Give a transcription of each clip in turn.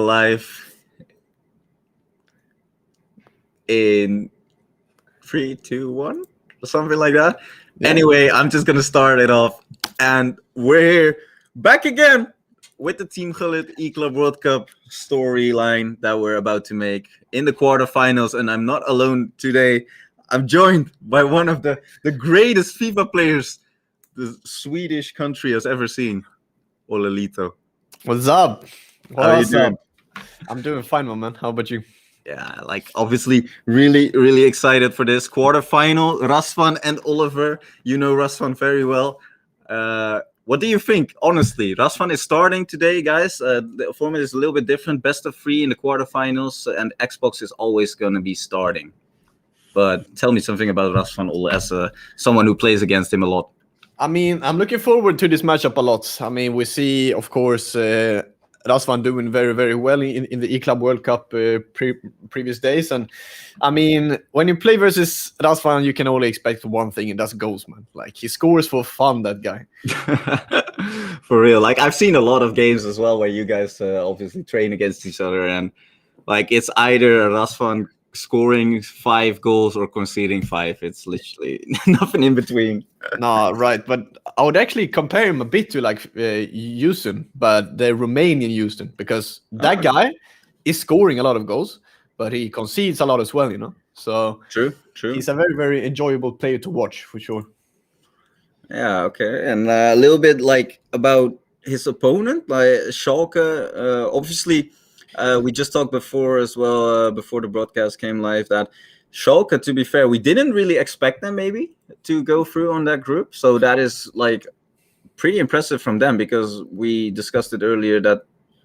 live in 3, 2, 1, or something like that. Yeah. Anyway, I'm just gonna start it off, and we're back again with the Team Gullit E-Club World Cup storyline that we're about to make in the quarterfinals. And I'm not alone today. I'm joined by one of the greatest FIFA players the Swedish country has ever seen, Ollelito. What's up? How are you doing? I'm doing fine, my man. How about you? Yeah, like obviously really excited for this quarterfinal. Razvan and Oliver, you know Razvan very well. What do you think? Honestly, Razvan is starting today, guys. The format is a little bit different. Best of 3 in the quarterfinals, and Xbox is always going to be starting. But tell me something about Razvan as someone who plays against him a lot. I mean, I'm looking forward to this matchup a lot. I mean, we see, of course, Razvan doing very well in the E-Club World Cup previous days. And I mean, when you play versus Razvan, you can only expect one thing, and that's goals, man. Like, he scores for fun, that guy. For real. Like, I've seen a lot of games as well where you guys obviously train against each other. And like, it's either Razvan scoring 5 goals or conceding 5. It's literally nothing in between. No, right. But I would actually compare him a bit to like Houston, but the Romanian Houston, because that guy is scoring a lot of goals, but he concedes a lot as well, you know. So true. He's a very enjoyable player to watch for sure. Yeah, okay. And a little bit like about his opponent, like Schalke. Obviously, we just talked before as well, before the broadcast came live, that Schalke, to be fair, we didn't really expect them maybe to go through on that group. So that is like pretty impressive from them, because we discussed it earlier that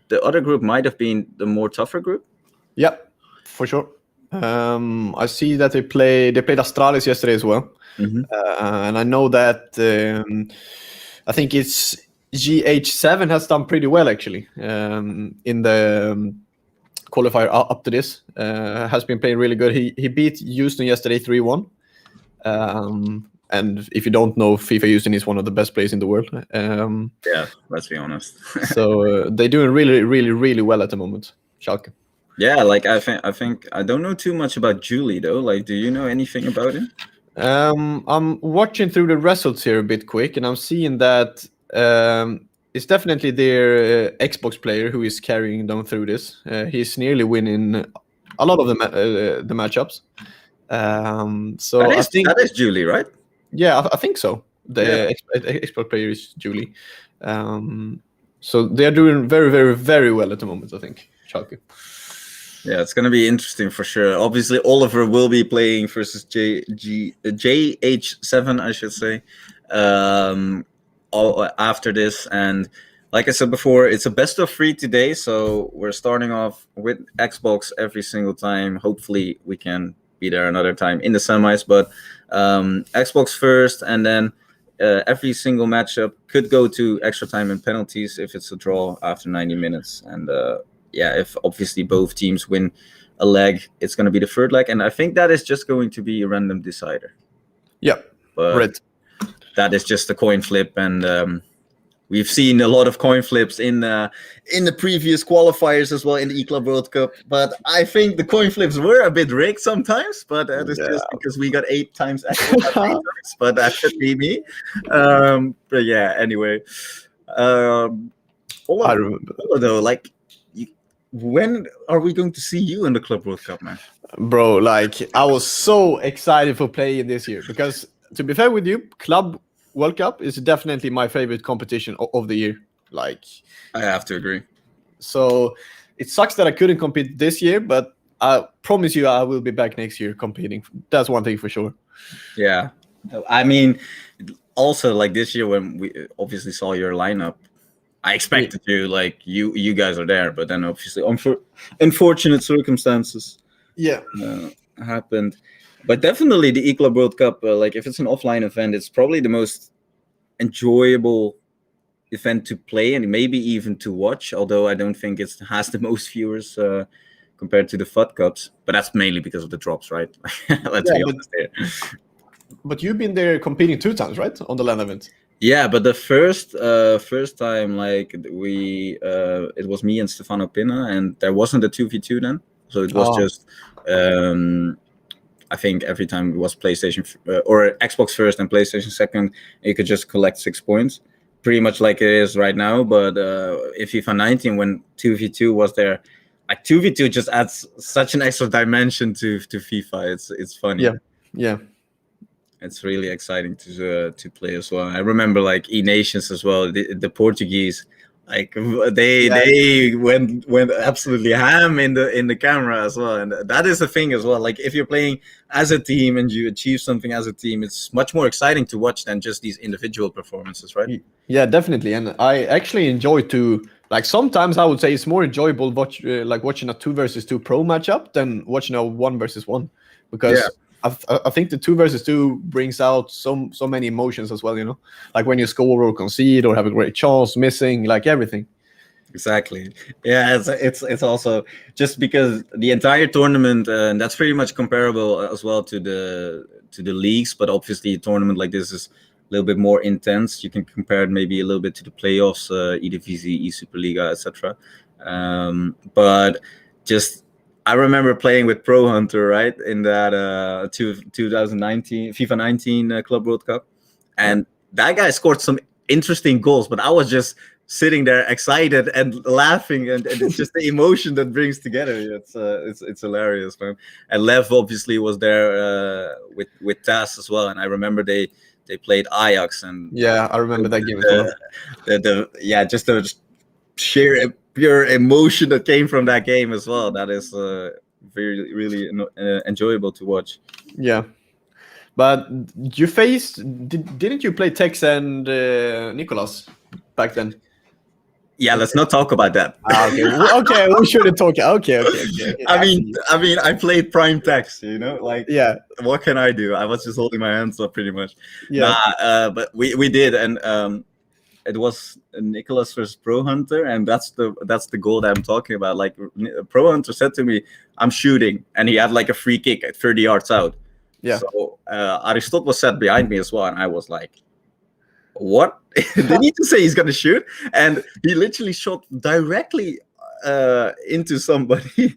the other group might have been the more tougher group. Yep, for sure. I see that they played Astralis yesterday as well. Mm-hmm. And I know that I think it's GH7 has done pretty well actually in the qualifier up to this. Has been playing really good. He beat Houston yesterday 3-1. And if you don't know, FIFA Houston is one of the best players in the world. Yeah, let's be honest. So they're doing really well at the moment, Schalke. Yeah, like I think I don't know too much about Julie though. Like, do you know anything about him? I'm watching through the results here a bit quick, and I'm seeing that it's definitely their Xbox player who is carrying them through this. He's nearly winning a lot of the matchups. So I think that is Julie, right? Yeah, I think so. The Xbox player is Julie. So they are doing very well at the moment, I think, Schalke. Yeah, it's going to be interesting for sure. Obviously, Oliver will be playing versus JH7, I should say, after this. And like I said before, it's a best of 3 today. So we're starting off with Xbox every single time. Hopefully, we can be there another time in the semis. But Xbox first, and then every single matchup could go to extra time and penalties if it's a draw after 90 minutes. And yeah, if obviously both teams win a leg, it's going to be the third leg. And I think that is just going to be a random decider. Yeah, but that is just a coin flip. And we've seen a lot of coin flips in the previous qualifiers as well in the E-Club World Cup. But I think the coin flips were a bit rigged sometimes. But that is just because we got 8 times extra. But that could be me. But yeah, anyway. I remember. Though, like, when are we going to see you in the Club World Cup, man? Bro, like, I was so excited for playing this year because, to be fair with you, Club World Cup is definitely my favorite competition of the year. Like, I have to agree. So it sucks that I couldn't compete this year, but I promise you I will be back next year competing. That's one thing for sure. Yeah. I mean, also, like, this year when we obviously saw your lineup, I expected you guys are there, but then obviously unfortunate circumstances happened. But definitely the E-Club World Cup, like if it's an offline event, it's probably the most enjoyable event to play and maybe even to watch, although I don't think it has the most viewers compared to the FUT Cups. But that's mainly because of the drops, right? Let's be honest there. But you've been there competing 2 times, right? On the LAN event. Yeah, but the first time, like we, it was me and Stefano Pinna, and there wasn't a 2v2 then, so it was Oh, just, I think every time it was PlayStation or Xbox first and PlayStation second, you could just collect 6 points, pretty much like it is right now. But in FIFA 19, when 2v2 was there, like 2v2 just adds such an extra dimension to FIFA. It's funny. yeah, yeah. It's really exciting to play as well. I remember like E Nations as well. The Portuguese, like Yeah, they went absolutely ham in the camera as well, and that is the thing as well. Like if you're playing as a team and you achieve something as a team, it's much more exciting to watch than just these individual performances, right? yeah, definitely. And I actually enjoy to like sometimes I would say it's more enjoyable like watching a 2 versus 2 pro matchup than watching a 1 versus 1 Yeah, because I think the 2 versus 2 brings out so many emotions as well. Like when you score or concede or have a great chance, missing, like everything. exactly. Yeah, it's also just because the entire tournament, and that's pretty much comparable as well to the leagues, but obviously a tournament like this is a little bit more intense. You can compare it maybe a little bit to the playoffs, Eredivisie, Superliga, etc. But just I remember playing with Pro Hunter, right, in that 2019 FIFA 19 Club World Cup, Yeah, and that guy scored some interesting goals, but I was just sitting there excited and laughing, and it's just the emotion that brings together. It's hilarious, man. And Lev obviously was there with Taz as well, and I remember they played Ajax, and yeah, I remember that game as well. yeah, just the sheer pure emotion that came from that game as well. That is very really enjoyable to watch. Yeah, but didn't you play Tex and Nicholas back then? Yeah, let's not talk about that. Okay, okay, we shouldn't talk. Okay. I I mean, see. I played Prime Text, like Yeah, what can I do? I was just holding my hands up pretty much. yeah, Nah, but we did, and it was Nicholas versus Pro Hunter, and that's the goal that I'm talking about. Like Pro Hunter said to me, "I'm shooting," and he had like a free kick at 30 yards out. yeah, So Aristotle was sat behind me as well, and I was like, "What? They need to say he's gonna shoot?" And he literally shot directly into somebody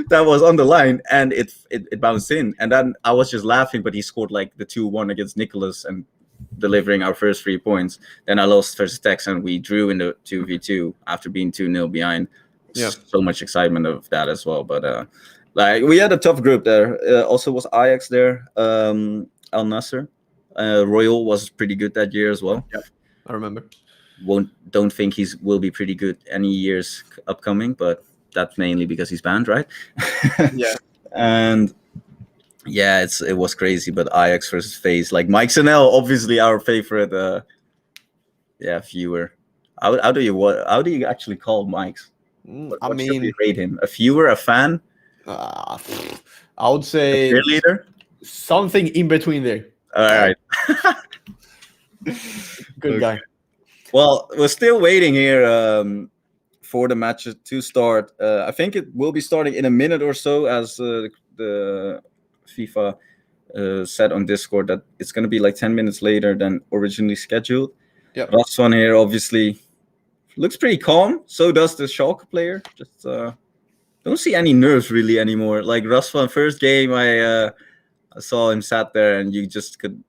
that was on the line, and it bounced in. And then I was just laughing, but he scored like the 2-1 against Nicholas and delivering our first 3 points. Then I lost versus Tex, and we drew in the 2v2 after being 2-0 behind. yeah. So much excitement of that as well. But like we had a tough group there. Also was Ajax there, Al Nasser. Royal was pretty good that year as well. Yeah, I remember. Don't think he's will be pretty good any years upcoming, but that's mainly because he's banned, right? Yeah. And yeah, it was crazy. But Ajax versus FaZe, like Mike Sanel, obviously our favorite viewer. How do you actually call Mike's? I What should we mean, rate him? A viewer, a fan, uh, I would a say cheerleader? something in between there. All right. Good Okay. guy. Well, we're still waiting here for the match to start. I think it will be starting in a minute or so, as the FIFA said on Discord that it's going to be like 10 minutes later than originally scheduled. Yeah. Rasvan here obviously looks pretty calm. So does the Schalke player. Just don't see any nerves really anymore. Like Rasvan first game, I saw him sat there, and you just could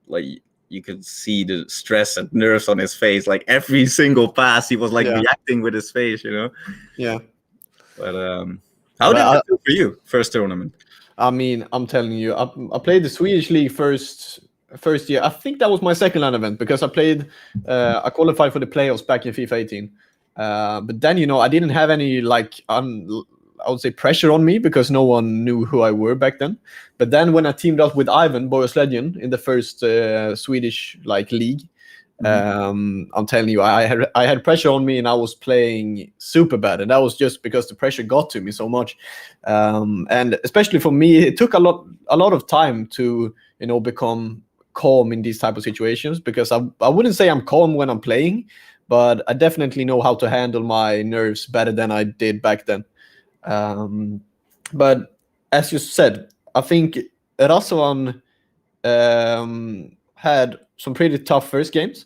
you could see the stress and nerves on his face. Like every single pass, he was like reacting with his face, Yeah. But how did it feel for you first tournament? I mean, I'm telling you, I played the Swedish league first year. I think that was my second LAN event because I qualified for the playoffs back in FIFA 18. But then I didn't have any I would say pressure on me because no one knew who I were back then. But then when I teamed up with Ivan Boris Legend in the first Swedish league, I'm telling you, I had pressure on me and I was playing super bad, and that was just because the pressure got to me so much. And especially for me, it took a lot of time to become calm in these type of situations, because I wouldn't say I'm calm when I'm playing, but I definitely know how to handle my nerves better than I did back then. But as you said, I think Razvan had some pretty tough first games.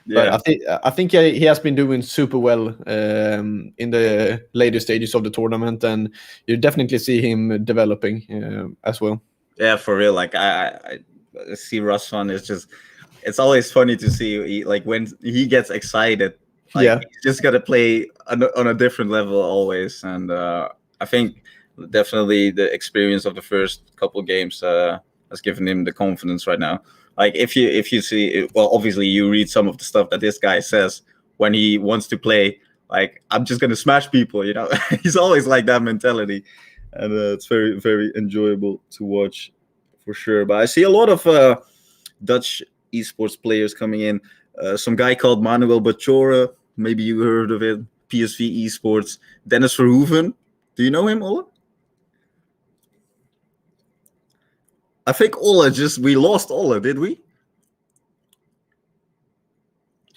Yeah. But I think he has been doing super well in the later stages of the tournament, and you definitely see him developing as well. Yeah, for real. Like I see Razvan is just. It's always funny to see like when he gets excited. Like he's just gotta play on a different level always, and I think definitely the experience of the first couple games has given him the confidence right now. Like if you see, well, obviously you read some of the stuff that this guy says when he wants to play. Like I'm just gonna smash people, you know. He's always like that mentality, and it's very very enjoyable to watch for sure. But I see a lot of Dutch esports players coming in. Some guy called Manuel Bachora, maybe you heard of it. PSV Esports. Dennis Verhoeven, do you know him, Olle? I think we lost Olle, did we?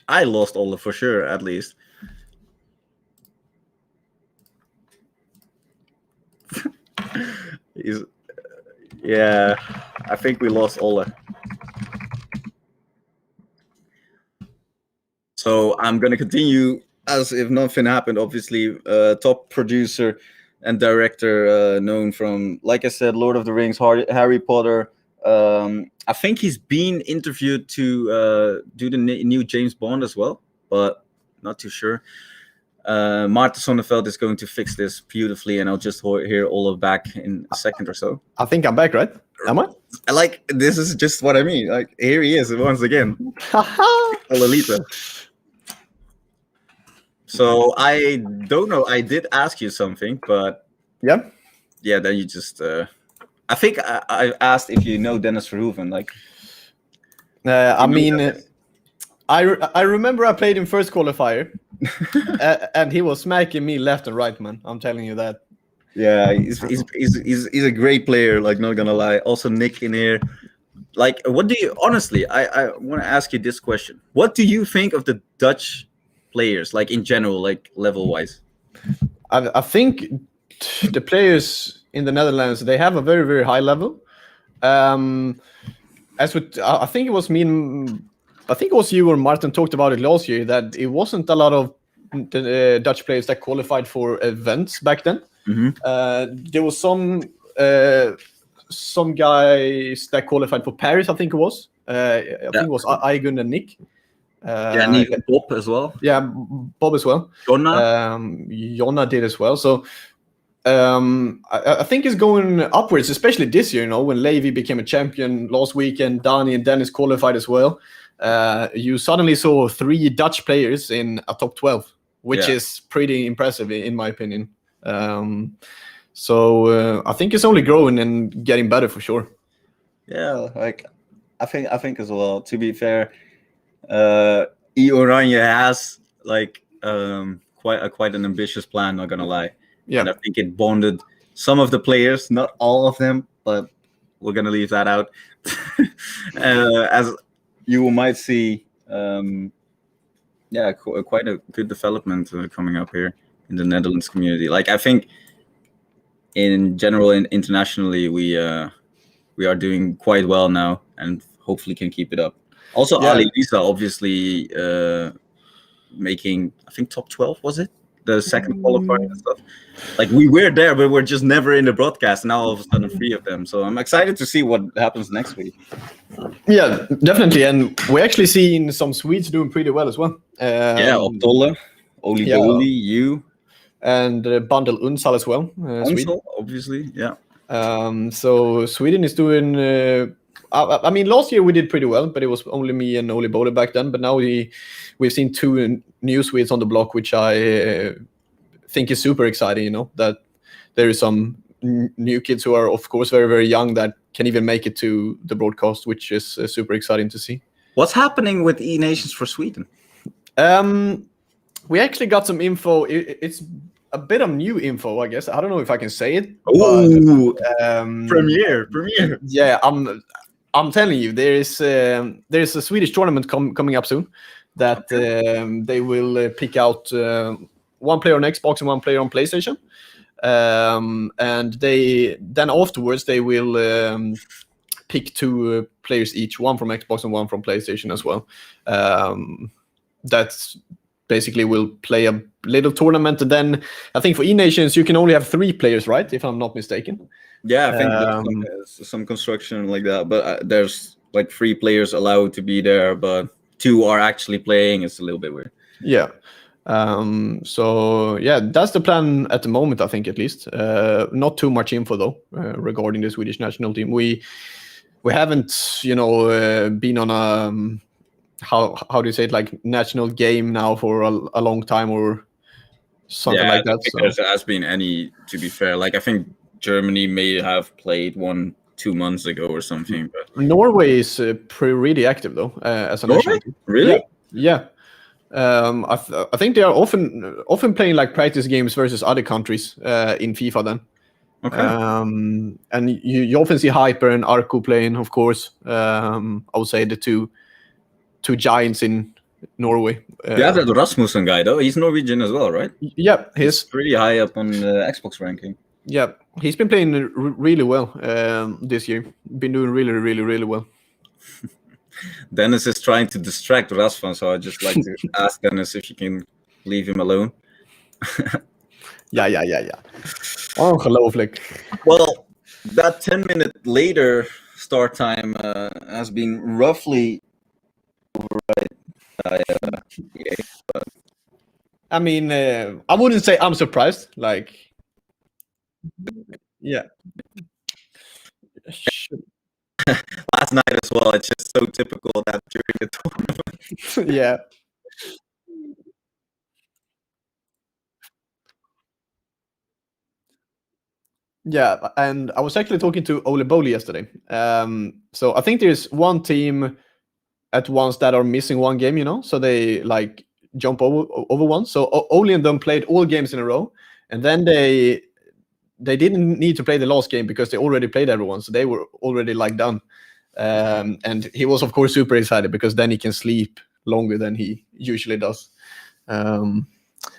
I lost Olle for sure, at least. Yeah, I think we lost Olle. So I'm going to continue as if nothing happened. Obviously, top producer and director known from, like I said, Lord of the Rings, Harry Potter. I think he's been interviewed to do the new James Bond as well, but not too sure. Maarten Sonneveld is going to fix this beautifully, and I'll just hear Olle back in a second or so. I think I'm back, right? Am I? Like, this is just what I mean. Like, here he is once again. Ollelito. So I don't know. I did ask you something, but yeah, then you just. I think I asked if you know Dennis Verhoeven. Like, I mean, I remember I played in first qualifier, and he was smacking me left and right, man. I'm telling you that. Yeah, he's a great player. Like, not gonna lie. Also, Nick in here. Like, what do you honestly? I want to ask you this question. What do you think of the Dutch players, like in general, like level wise? I think the players in the Netherlands, they have a very very high level. As with, I think it was I think it was you or Martin talked about it last year, that it wasn't a lot of Dutch players that qualified for events back then. Mm-hmm. There was some guys that qualified for Paris, I think it was. I think it was Aigun and Nick. And even Bob as well. Yeah, Bob as well. Jonna did as well. So I think it's going upwards, especially this year. You know, when Levy became a champion last weekend, Dani and Dennis qualified as well. You suddenly saw 3 Dutch players in a top 12, which is pretty impressive in my opinion. So I think it's only growing and getting better for sure. Yeah, like I think as well. To be fair, Oranje has like quite an ambitious plan. Not gonna lie. Yeah, and I think it bonded some of the players, not all of them, but we're gonna leave that out. As you might see, quite a good development coming up here in the Netherlands community. Like I think, in general and internationally, we are doing quite well now, and hopefully can keep it up. Also, Ali Lisa obviously making, I think, top 12, was it? The second qualifier and stuff. Like we were there, but we're just never in the broadcast. Now all of a sudden 3 of them. So I'm excited to see what happens next week. Yeah, definitely. And we're actually seeing some Swedes doing pretty well as well. Optolle, Olly, you. And Bundle Unsal as well. Unsal, obviously, yeah. So Sweden is doing... I mean, last year we did pretty well, but it was only me and Olly Bowler back then. But now we've seen 2 new Swedes on the block, which I think is super exciting, you know, that there is some new kids who are, of course, very, very young that can even make it to the broadcast, which is super exciting to see. What's happening with E-Nations for Sweden? We actually got some info. It's a bit of new info, I guess. I don't know if I can say it. Oh, premiere. Yeah, I'm telling you, there's a Swedish tournament coming up soon that they will pick out 1 player on Xbox and 1 player on PlayStation, and then afterwards they will pick 2 players each, one from Xbox and one from PlayStation as well. That's basically will play a little tournament. And then I think for E-Nations, you can only have 3 players, right? If I'm not mistaken. Yeah, I think there's some construction like that, but there's like 3 players allowed to be there, but 2 are actually playing. It's a little bit weird. Yeah. So yeah, that's the plan at the moment, I think, at least. Not too much info though regarding the Swedish national team. We haven't, been on a how do you say it, like national game now for a long time or something like that. So there has been any, to be fair. Like I think Germany may have played 1-2 months ago or something. But Norway is really active though as a national team. Really? Yeah. I think they are often playing like practice games versus other countries in FIFA then. Okay. And you often see Hyper and Arco playing, of course. I would say the two giants in Norway. Yeah, the Rasmussen guy though. He's Norwegian as well, right? Yeah, he's pretty high up on the Xbox ranking. Yeah, he's been playing really well this year. Been doing really, really, really well. Dennis is trying to distract Rasvan, so I'd just like to ask Dennis if you can leave him alone. Yeah. Ongelooflijk. Well, that 10-minute later start time has been roughly override by EA. But... I mean, I wouldn't say I'm surprised. Like, yeah. Last night as well, it's just so typical that during the tournament. Yeah. Yeah, and I was actually talking to Ollelito yesterday. So I think there's one team at once that are missing one game, so they like jump over one. So Olly and them played all games in a row, and then they didn't need to play the last game because they already played everyone, so they were already like done. And he was of course super excited because then he can sleep longer than he usually does.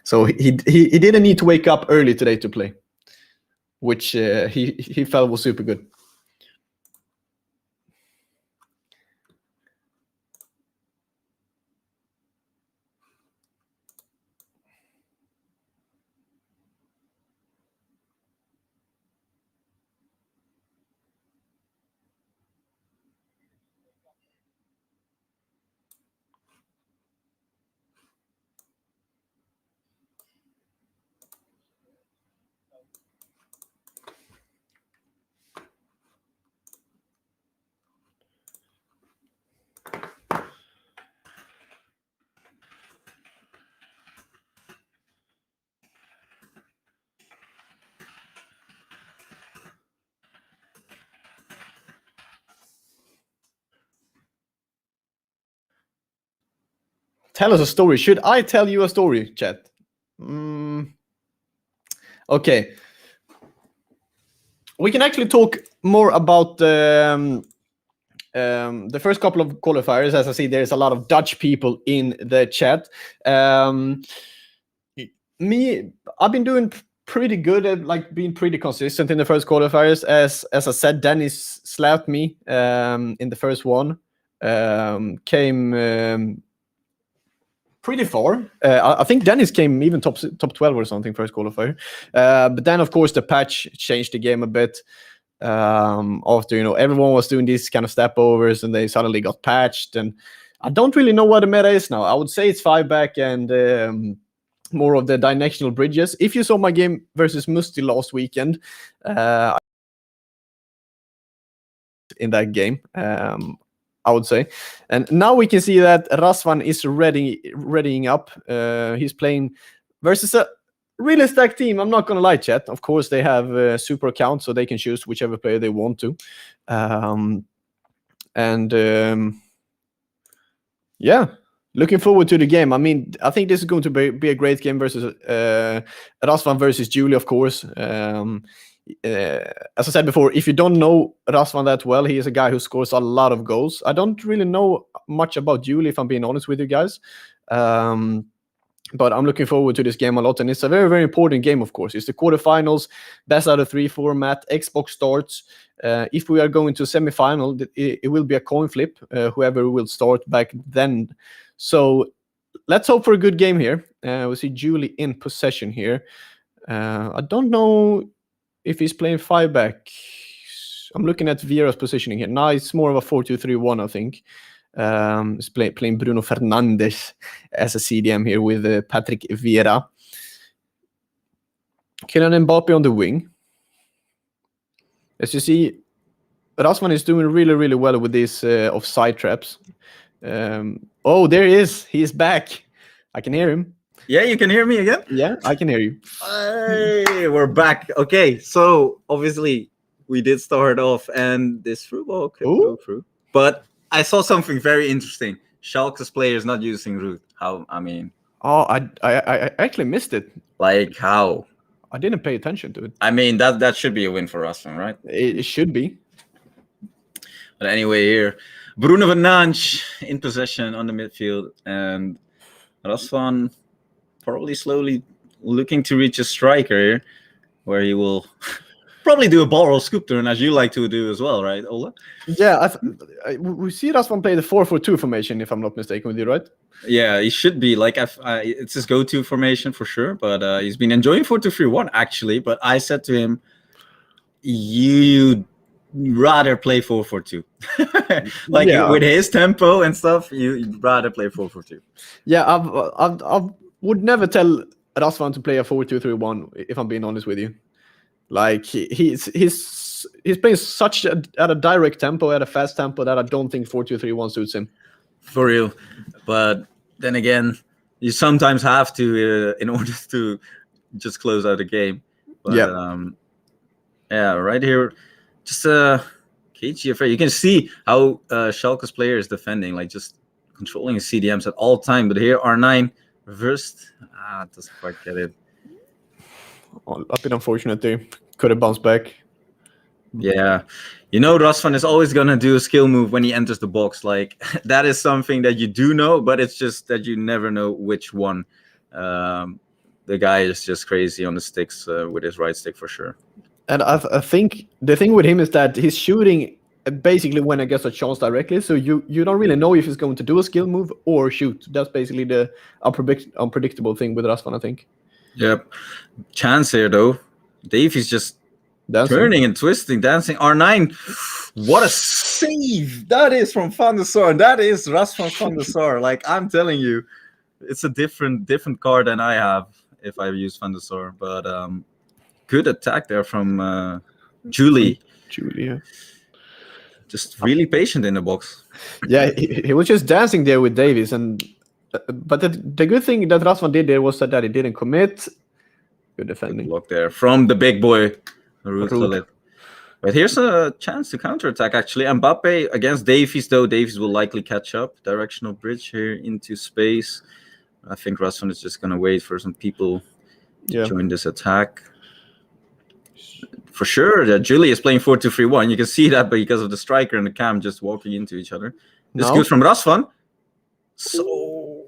So he didn't need to wake up early today to play, which he felt was super good. Tell us a story. Should I tell you a story, chat? Okay. We can actually talk more about the first couple of qualifiers. As I see, there's a lot of Dutch people in the chat. I've been doing pretty good at like being pretty consistent in the first qualifiers. As I said, Dennis slapped me in the first one. Came pretty far. I think Dennis came even top 12 or something first qualifier. But then of course the patch changed the game a bit. After everyone was doing these kind of step overs and they suddenly got patched, and I don't really know what the meta is now. I would say it's 5-back and more of the dimensional bridges. If you saw my game versus Musti last weekend, in that game, I would say. And now we can see that Razvan is readying up. He's playing versus a really stacked team. I'm not going to lie, chat. Of course, they have super accounts, so they can choose whichever player they want to. Yeah, looking forward to the game. I mean, I think this is going to be a great game versus Razvan versus Julie, of course. As I said before, if you don't know Razvan that well, he is a guy who scores a lot of goals. I don't really know much about Julie, if I'm being honest with you guys. But I'm looking forward to this game a lot, and it's a very, very important game, of course. It's the quarterfinals, best out of 3 format, Xbox starts. If we are going to semi-final, it will be a coin flip, whoever will start back then. So let's hope for a good game here. We see Julie in possession here. I don't know if he's playing 5-back. I'm looking at Vieira's positioning here. Now it's more of a 4-2-3-1, I think. He's playing Bruno Fernandes as a CDM here with Patrick Vieira. Kylian Mbappe on the wing. As you see, Rasman is doing really, really well with these offside traps. Oh, there he is. He's back. I can hear him. Yeah, you can hear me again? Yeah, I can hear you. Hey, we're back. Okay, so obviously we did start off, and this through ball could go through. But I saw something very interesting. Schalke's players not using root. How? I mean... Oh, I actually missed it. Like how? I didn't pay attention to it. I mean, that should be a win for us, right? It should be. But anyway, here, Bruno Fernandes in possession on the midfield, and Razvan probably slowly looking to reach a striker here, where he will probably do a ball roll scoop turn, as you like to do as well, right, Ola? Yeah, we see Razvan play the 4-4-2 formation, if I'm not mistaken with you, right? Yeah, he should be. Like, it's his go-to formation for sure, but he's been enjoying 4-2-3-1, actually. But I said to him, you'd rather play 4-4-2. Like, with his tempo and stuff, you'd rather play 4-4-2. Yeah, I would never tell Razvan to play a 4-2-3-1, if I'm being honest with you. Like, he's playing such at a direct tempo, at a fast tempo, that I don't think 4-2-3-1 suits him. For real. But then again, you sometimes have to in order to just close out a game. But, yeah, right here, just KGFA. You can see how Schalke's player is defending, like just controlling his CDMs at all time. But here, R9 reversed. Doesn't quite get it. A bit unfortunate there. Could have bounced back. Yeah. You know, Razvan is always going to do a skill move when he enters the box. Like, that is something that you do know, but it's just that you never know which one. The guy is just crazy on the sticks with his right stick for sure. And I think the thing with him is that he's shooting basically when he gets a chance directly. So you don't really know if he's going to do a skill move or shoot. That's basically the unpredictable thing with Razvan, I think. Yep. Chance here, though. Dave is just turning and twisting, dancing. R9, what a save! That is from Van der Sar. That is Razvan van der Sar. Like, I'm telling you, it's a different card than I have if I use Van der Sar. But good attack there from Julie. Yeah. Just really patient in the box. Yeah, he was just dancing there with Davies, and but the good thing that Razvan did there was that he didn't commit. Good defending. Good block there from the big boy. But here's a chance to counterattack, actually. Mbappe against Davies, though. Davies will likely catch up. Directional bridge here into space. I think Razvan is just going to wait for some people to join this attack. For sure, Julie is playing 4-2-3-1. You can see that because of the striker and the cam just walking into each other. This is good from Razvan. So...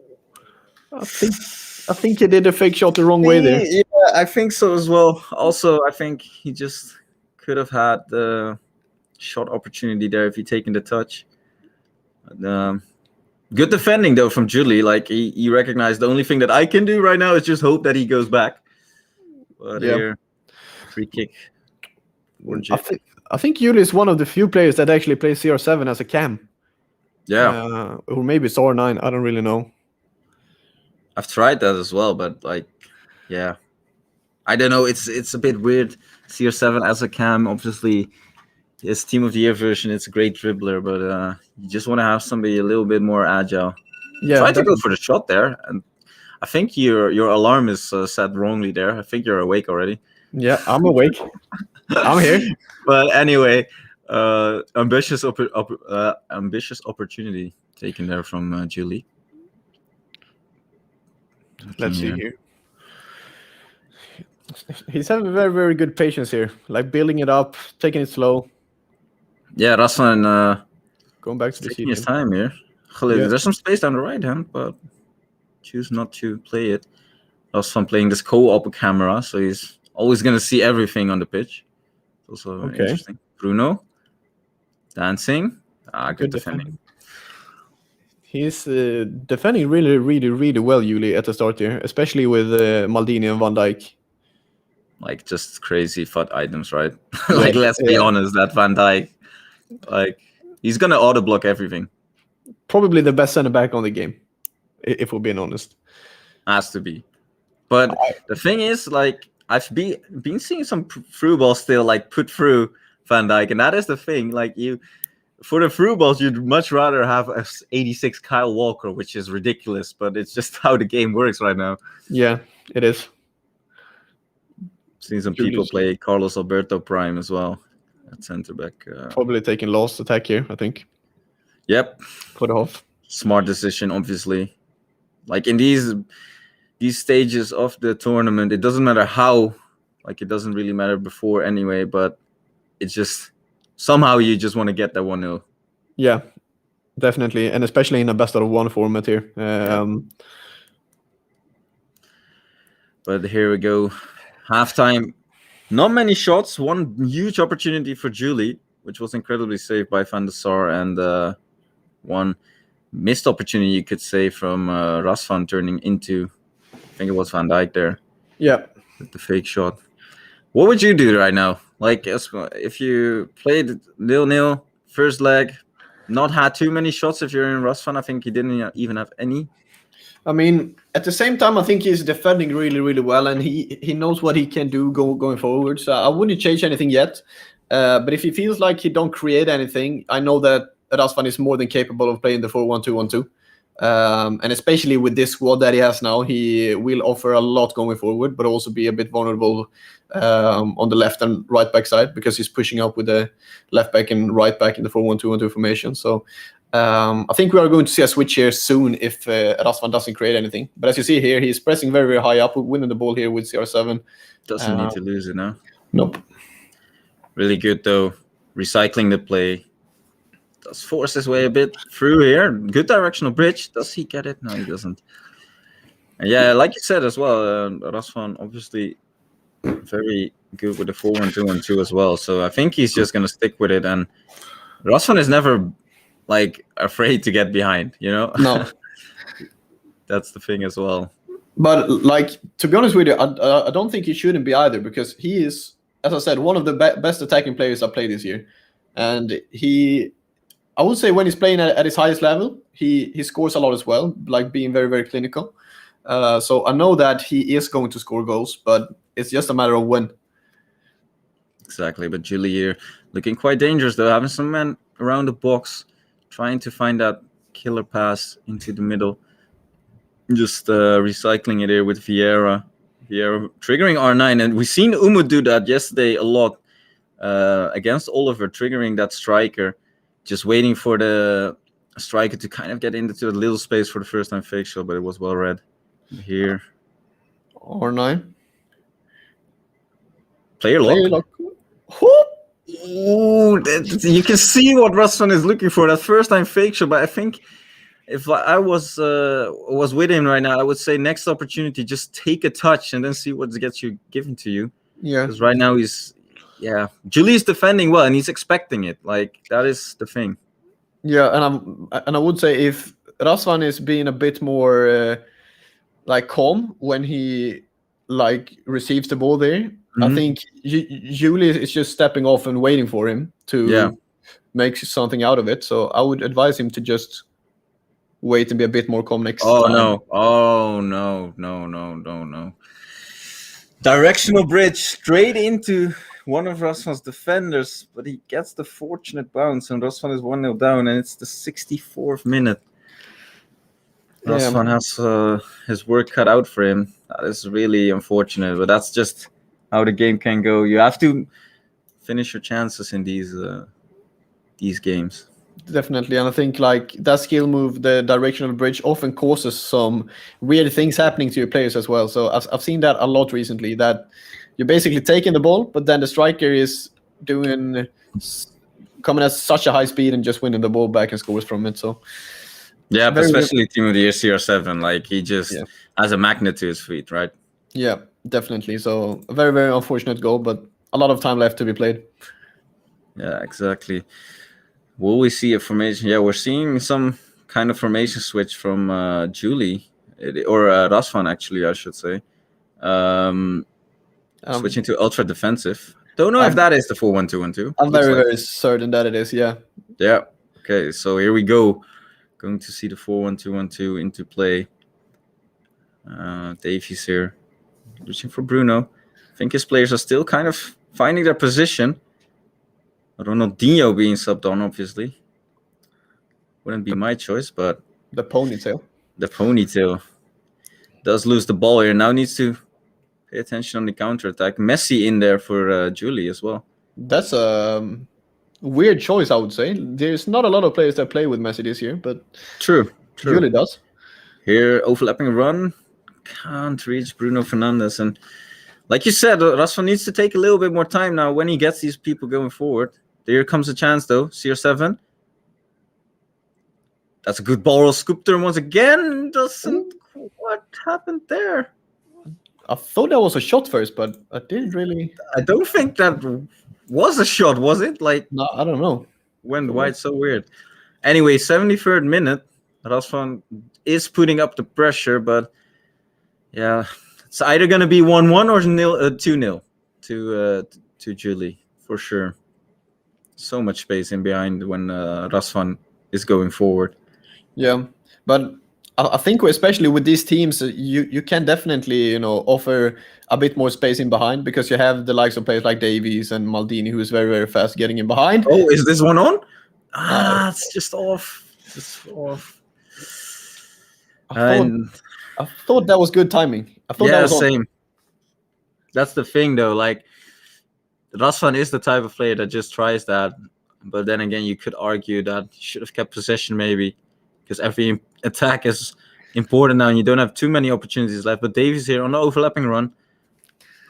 I think he did a fake shot the wrong way there. Yeah, I think so as well. Also, I think he just could have had the shot opportunity there if he'd taken the touch. Good defending, though, from Julie. Like, he recognized the only thing that I can do right now is just hope that he goes back. But here, free kick. I think Julie is one of the few players that actually plays CR7 as a cam. Yeah. Or maybe it's R9. I don't really know. I've tried that as well, but like, yeah, I don't know. It's a bit weird. CR7 as a cam, obviously, his Team of the Year version. It's a great dribbler, but you just want to have somebody a little bit more agile. Yeah, try to go for the shot there, and I think your alarm is set wrongly there. I think you're awake already. Yeah, I'm awake. I'm here. But anyway, ambitious opportunity taken there from Julie. Let's see here. He's having very, very good patience here. Like building it up, taking it slow. Yeah, Razvan going back to the taking his time here. There's some space down the right hand, but choose not to play it. Razvan playing this co-op camera, so he's always going to see everything on the pitch. It's also interesting. Bruno dancing. Good defending. He's defending really, really, really well, Olly, at the start here, especially with Maldini and Van Dijk. Like just crazy FUT items, right? Like let's be honest, that Van Dijk, like he's gonna auto block everything. Probably the best center back on the game, if we're being honest. Has to be. But the thing is, like I've been seeing some through balls still like put through Van Dijk, and that is the thing. Like for the through balls, you'd much rather have a 86 Kyle Walker, which is ridiculous, but it's just how the game works right now. Yeah, it is. Seen some people play Carlos Alberto Prime as well at center back. Probably taking last attack here, I think. Yep. For the half. Smart decision, obviously. Like in these stages of the tournament, it doesn't matter how, like it doesn't really matter before anyway, but it's just somehow you just want to get that 1-0. Yeah, definitely. And especially in a best out of one format here. But here we go. Halftime. Not many shots. One huge opportunity for Julie, which was incredibly saved by Van der Sar, and one missed opportunity, you could say, from Razvan turning into, I think it was Van Dijk there. Yeah. With the fake shot. What would you do right now? Like, if you played 0-0, first leg, not had too many shots if you're in Razvan, I think he didn't even have any. I mean, at the same time, I think he's defending really, really well, and he knows what he can do going forward. So I wouldn't change anything yet. But if he feels like he don't create anything, I know that Razvan is more than capable of playing the 4-1-2-1-2. And especially with this squad that he has now, he will offer a lot going forward, but also be a bit vulnerable on the left and right back side, because he's pushing up with the left back and right back in the 4-1-2-1-2 formation. So I think we are going to see a switch here soon if Razvan doesn't create anything. But as you see here, he's pressing very, very high up, winning the ball here with CR7. Doesn't need to lose it now. Nope. Really good though, recycling the play. Does force his way a bit through here. Good directional bridge. Does he get it? No, he doesn't. And yeah, like you said as well, Razvan obviously very good with the 4-1-2-1-2 as well. So I think he's just going to stick with it. And Razvan is never like afraid to get behind, you know? No. That's the thing as well. But like, to be honest with you, I don't think he shouldn't be either, because he is, as I said, one of the best attacking players I played this year. And I would say when he's playing at his highest level, he scores a lot as well, like being very, very clinical. So I know that he is going to score goals, but it's just a matter of when. Exactly. But Julie here looking quite dangerous, though, having some men around the box, trying to find that killer pass into the middle. Just recycling it here with Vieira. Vieira triggering R9. And we've seen Umut do that yesterday a lot against Oliver, triggering that striker. Just waiting for the striker to kind of get into the little space for the first time fake shot, but it was well read. Here. R9. Player lock. Ooh, you can see what Razvan is looking for, that first time fake shot, but I think if I was with him right now, I would say next opportunity, just take a touch and then see what gets you given to you. Yeah. Because right now Julie's defending well and he's expecting it. Like, that is the thing. Yeah, and I would say if Razvan is being a bit more like calm when he like receives the ball there, I think Julie is just stepping off and waiting for him to make something out of it. So I would advise him to just wait and be a bit more calm next time. No. Directional bridge straight into one of Razvan's defenders, but he gets the fortunate bounce, and Razvan is 1-0 down, and it's the 64th minute. Razvan has his work cut out for him. That is really unfortunate, but that's just how the game can go. You have to finish your chances in these games. Definitely, and I think like that skill move, the directional bridge, often causes some weird things happening to your players as well. So I've seen that a lot recently, that you're basically taking the ball, but then the striker is coming at such a high speed and just winning the ball back and scores from it. So Yeah, but Very, very, especially Team of the Year CR7. Like he just yeah, has a magnet to his feet, right? yeah, definitely. So a very, very unfortunate goal, but a lot of time left to be played. Yeah, exactly. Will we see a formation? Yeah, we're seeing some kind of formation switch from Julie, or Rasvan, actually, I should say. Switching to ultra defensive. Don't know if I'm, that is the 4-1-2-1-2. I'm Looks very, like. very certain that it is. Yeah. Yeah. Okay, so here we go. Going to see the 4-1-2-1-2 into play. Davies here, reaching for Bruno. I think his players are still kind of finding their position. Ronaldinho being subbed on, obviously. Wouldn't be my choice, but The ponytail. the ponytail does lose the ball here. Now needs to pay attention on the counter attack. Messi in there for Julie as well. That's a weird choice, I would say. There's not a lot of players that play with Messi this year, but True. Julie does. Here, overlapping run. Can't reach Bruno Fernandes. And like you said, Rasvan needs to take a little bit more time now when he gets these people going forward. Here comes a chance, though. CR7. That's a good ball. Scoop turn once again. Doesn't. What happened there? I thought that was a shot first, but I didn't really. I don't think that was a shot, was it? Like, No, I don't know. went wide, so weird. Anyway, 73rd minute. Rasvan is putting up the pressure, but yeah, it's either going to be 1-1 or 2-0 to Julie, for sure. So much space in behind when Rasvan is going forward. Yeah, but I think especially with these teams, you can definitely offer a bit more space in behind because you have the likes of players like Davies and Maldini who is very, very fast getting in behind. Oh, is this one on? It's just off. Just off. I thought that was good timing. I thought that was same. That's the thing, though. Like, Rasvan is the type of player that just tries that. But then again, you could argue that he should have kept possession maybe because every attack is important now and you don't have too many opportunities left. But Davies here on the overlapping run.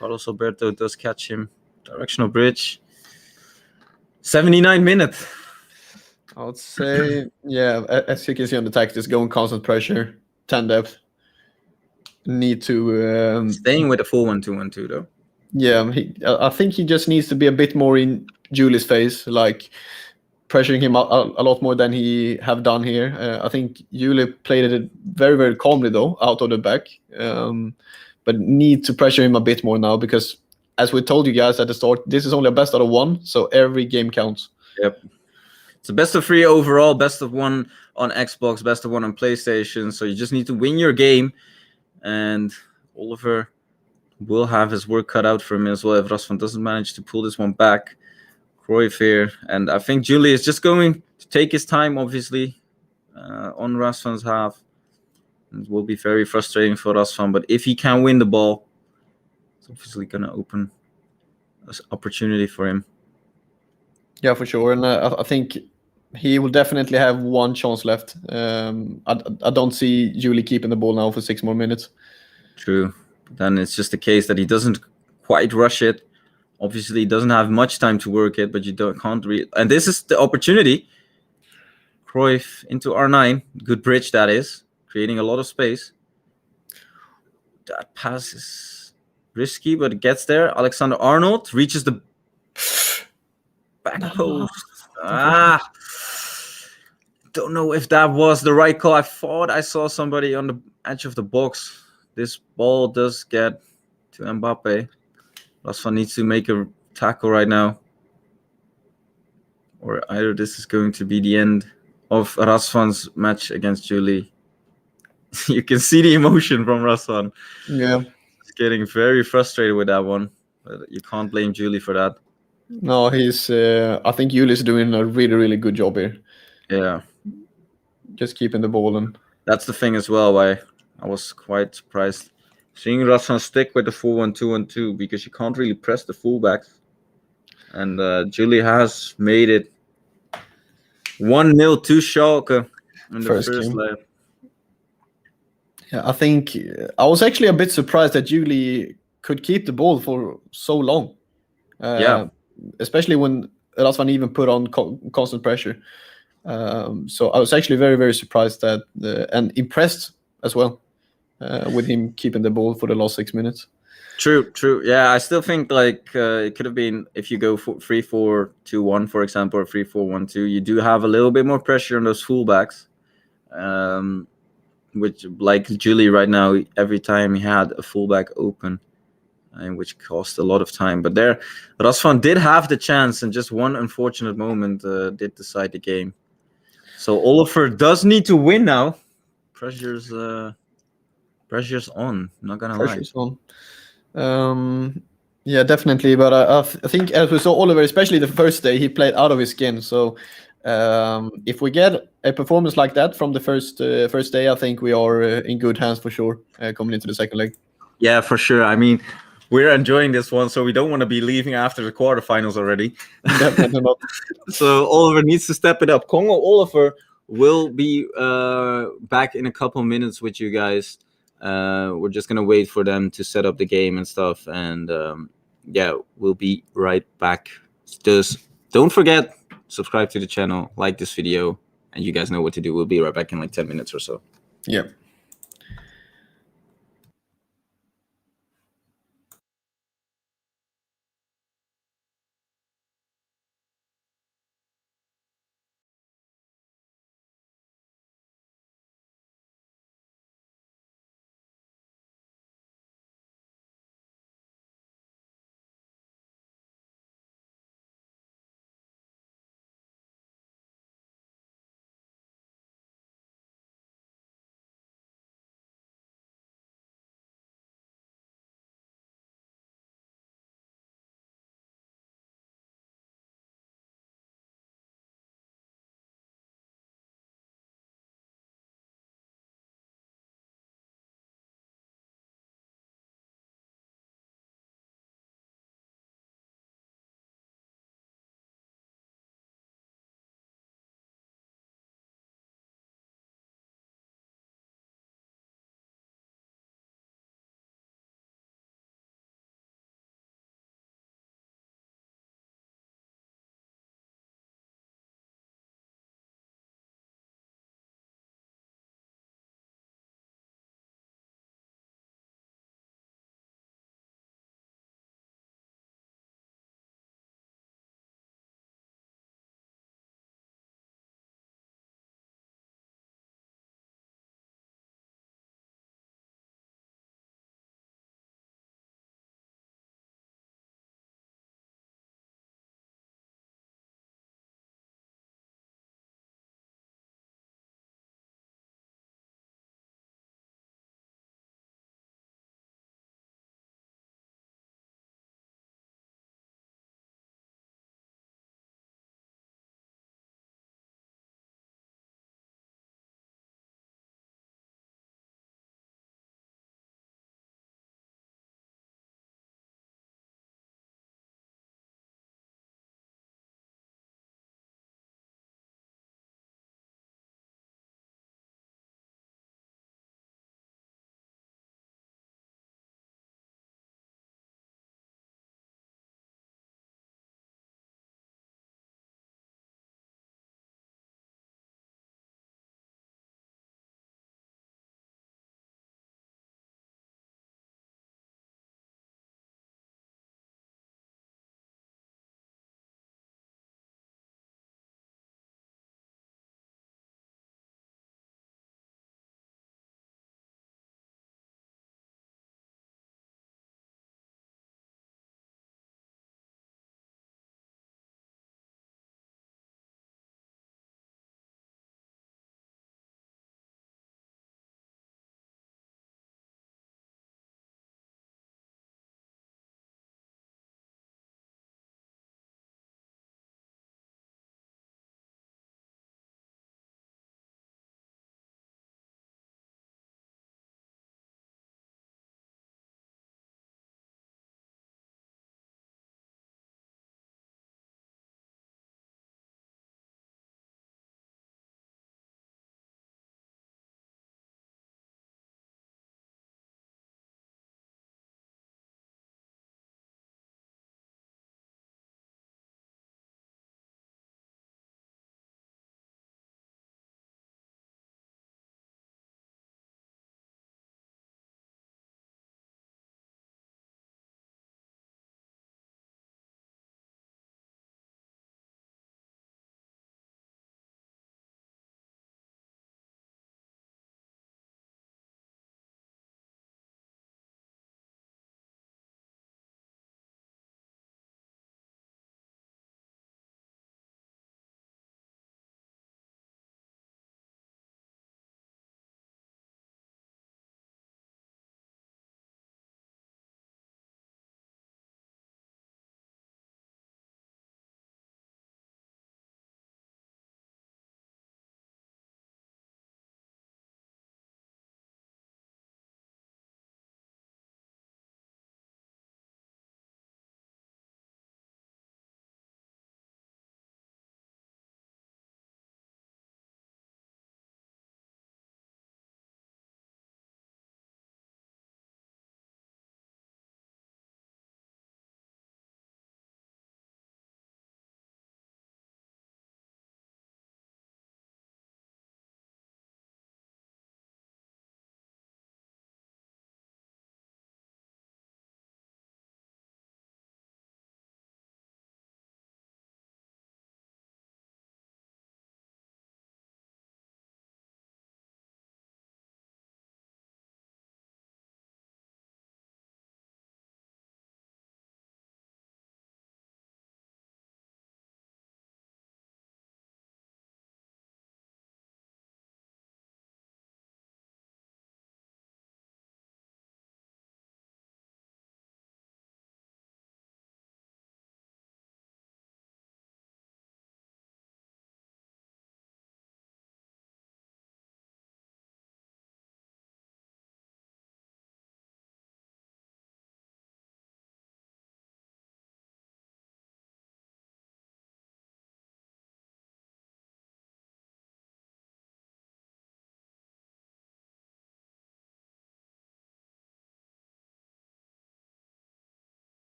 Carlos Alberto does catch him. Directional bridge. 79 minutes. I would say, yeah, as you can see on the text, it's going constant pressure, 10 depth. Need to... Staying with a 4-1-2-1-2, though. Yeah, I think he just needs to be a bit more in Julie's face, like pressuring him a lot more than he have done here. I think Julie played it very, very calmly, though, out of the back. But need to pressure him a bit more now because, as we told you guys at the start, this is only a best out of one, so every game counts. Yep. It's a best of 3 overall, best of 1 on Xbox, best of 1 on PlayStation. So you just need to win your game. And Oliver will have his work cut out for him as well if Rasvan doesn't manage to pull this one back. Cruyff here. And I think Julie is just going to take his time, obviously, on Rasvan's half. It will be very frustrating for Rasvan. But if he can win the ball, it's obviously going to open an opportunity for him. Yeah, for sure. And I think he will definitely have one chance left. I don't see Julie keeping the ball now for 6 more minutes. True. But then it's just the case that he doesn't quite rush it. Obviously, he doesn't have much time to work it, but you can't really. And this is the opportunity. Cruyff into R9. Good bridge, that is. Creating a lot of space. That pass is risky, but it gets there. Alexander Arnold reaches the back post. Don't know if that was the right call. I thought I saw somebody on the edge of the box. This ball does get to Mbappe. Rasvan needs to make a tackle right now. Or either this is going to be the end of Rasvan's match against Julie. You can see the emotion from Rasvan. Yeah. He's getting very frustrated with that one. But you can't blame Julie for that. No, he's. I think Julie's doing a really, really good job here. Yeah. Just keeping the ball in. That's the thing as well, why I was quite surprised. Seeing Rasvan stick with the 4-1-2-1-2 because you can't really press the fullbacks. And Julie has made it 1-0 to Schalke in the first leg. Yeah, I think I was actually a bit surprised that Julie could keep the ball for so long. Yeah. Especially when Rasvan even put on constant pressure. So I was actually very, very surprised that and impressed as well with him keeping the ball for the last 6 minutes. True. Yeah, I still think like it could have been if you go for 3-4-2-1, for example, or 3-4-1-2. You do have a little bit more pressure on those fullbacks, which like Julie right now, every time he had a fullback open, and which cost a lot of time. But there, Razvan did have the chance, and just one unfortunate moment did decide the game. So Oliver does need to win now. Pressure's on. Not gonna lie. Pressure's on. Yeah, definitely. But I think as we saw Oliver, especially the first day, he played out of his skin. So if we get a performance like that from the first day, I think we are in good hands for sure coming into the second leg. Yeah, for sure. I mean, we're enjoying this one, so we don't want to be leaving after the quarterfinals already. Definitely not. So Oliver needs to step it up. Congo Oliver will be back in a couple minutes with you guys. We're just gonna wait for them to set up the game and stuff, and yeah, we'll be right back. Just don't forget, subscribe to the channel, like this video, and you guys know what to do. We'll be right back in like 10 minutes or so. Yeah.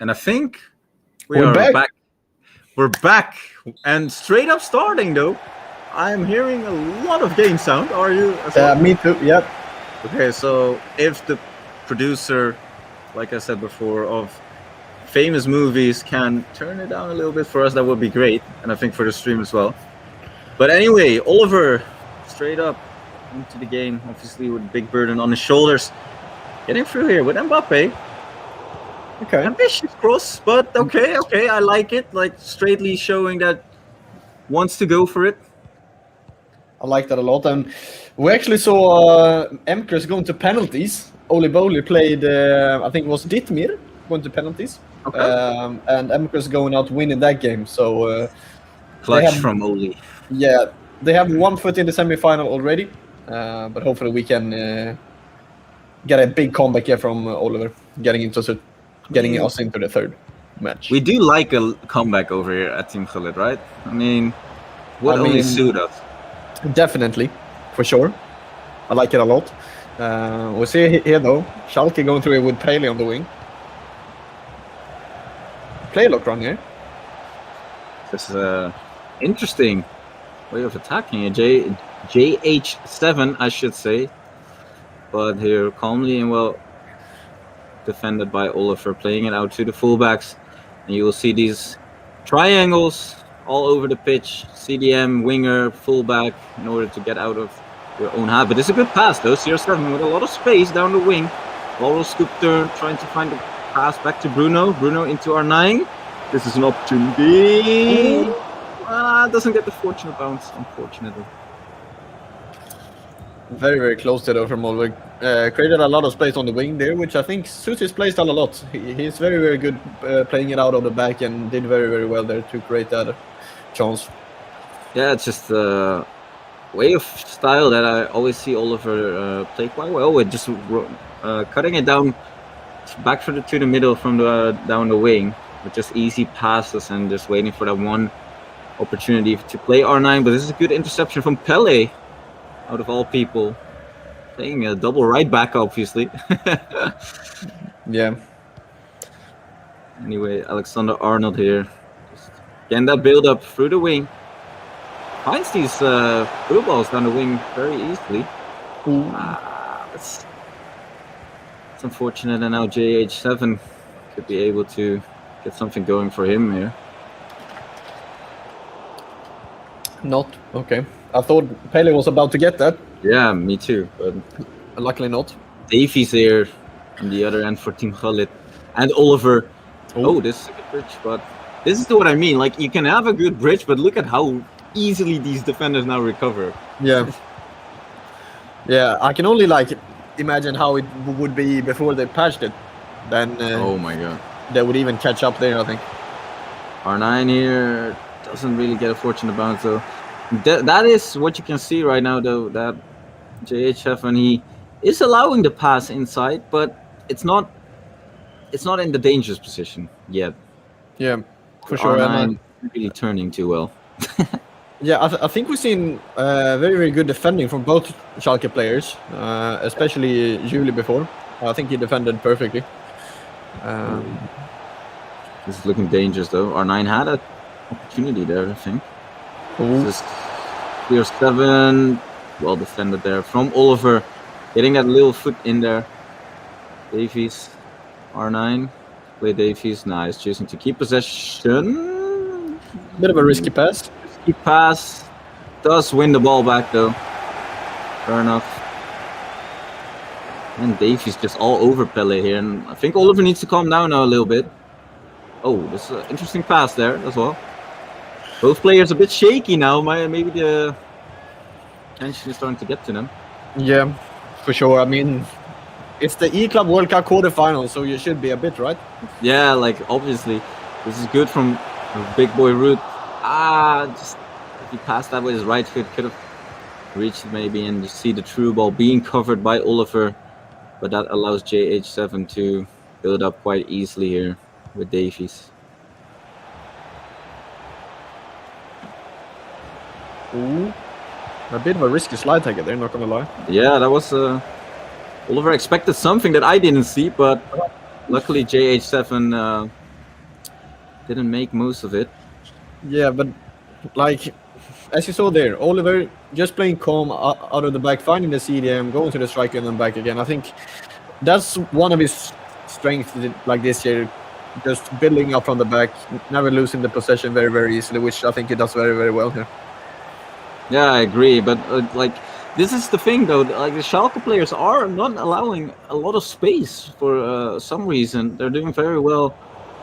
And I think we We're are back. We're back. And straight up starting, though. I'm hearing a lot of game sound. Are you? As well? Me too. Yep. Okay, so if the producer, like I said before, of famous movies can turn it down a little bit for us, that would be great. And I think for the stream as well. But anyway, Oliver, straight up into the game, obviously with a big burden on his shoulders. Getting through here with Mbappe. Okay. Ambitious cross, but okay, I like it. Like straightly showing that wants to go for it. I like that a lot. And we actually saw Emkers going to penalties. Olly played, I think it was Dittmir going to penalties. Okay. And Emkers going out winning that game. So Clutch from Olly. Yeah, they have 1 foot in the semi-final already. But hopefully we can get a big comeback here from Oliver, getting us into the third match. We do like a comeback over here at Team Gullit, right? I mean, would only suit us. Definitely, for sure. I like it a lot. We see here though, Schalke going through it with Pele on the wing. Play lock run here. This is interesting way of attacking it. JH7, I should say. But here calmly and well defended by Oliver, playing it out to the fullbacks. And you will see these triangles all over the pitch. CDM, winger, fullback, in order to get out of your own half. But it's a good pass though. CR7 with a lot of space down the wing. Laurel scoop turn, trying to find the pass back to Bruno. Bruno into R9. This is an opportunity. Doesn't get the fortunate bounce, unfortunately. Very, very close to it from Oliver. Created a lot of space on the wing there, which I think suits his playstyle a lot. He's very, very good playing it out of the back and did very, very well there to create that chance. Yeah, it's just a way of style that I always see Oliver play quite well with, just cutting it down back to the middle from down the wing with just easy passes and just waiting for that one opportunity to play R9. But this is a good interception from Pele, out of all people, playing a double right back, obviously. Yeah. Anyway, Alexander Arnold here, just getting that build up through the wing. Finds these through balls down the wing very easily. It's unfortunate, and now JH7 could be able to get something going for him here. Not okay. I thought Pele was about to get that. Yeah, me too. But luckily not. Davies here on the other end for Team Gullit. And Oliver. Oh, this is a good bridge, but this is what I mean. Like, you can have a good bridge, but look at how easily these defenders now recover. Yeah. Yeah, I can only imagine how it would be before they patched it. Then oh my god, they would even catch up there, I think. R9 here doesn't really get a fortunate bounce though. That is what you can see right now though, that JH7, he is allowing the pass inside, but it's not in the dangerous position yet. Yeah, for sure. R9 really turning too well. Yeah, I think we've seen very, very good defending from both Schalke players, especially Julie before. I think he defended perfectly. This is looking dangerous though. R9 had an opportunity there, I think. This clear 7, well defended there from Oliver, getting that little foot in there. Davies, R9, play Davies, nice, choosing to keep possession. Bit of a risky pass. Risky pass, does win the ball back though. Fair enough. And Davies just all over Pele here, and I think Oliver needs to calm down now a little bit. Oh, this is an interesting pass there as well. Both players a bit shaky now. Maybe the tension is starting to get to them. Yeah, for sure. I mean, it's the E-Club World Cup quarterfinal, so you should be a bit, right? Yeah, like obviously, this is good from big boy Root. Just if he passed that with his right foot, could have reached it maybe, and you see the true ball being covered by Oliver, but that allows JH7 to build up quite easily here with Davies. Ooh, a bit of a risky slide taker there, not gonna lie. Yeah, that was Oliver expected something that I didn't see, but luckily JH7 didn't make most of it. Yeah, but like as you saw there, Oliver just playing calm out of the back, finding the CDM, going to the striker and then back again. I think that's one of his strengths like this year, just building up from the back, never losing the possession very, very easily, which I think he does very, very well here. Yeah, I agree, but like this is the thing though, like the Schalke players are not allowing a lot of space for some reason. They're doing very well.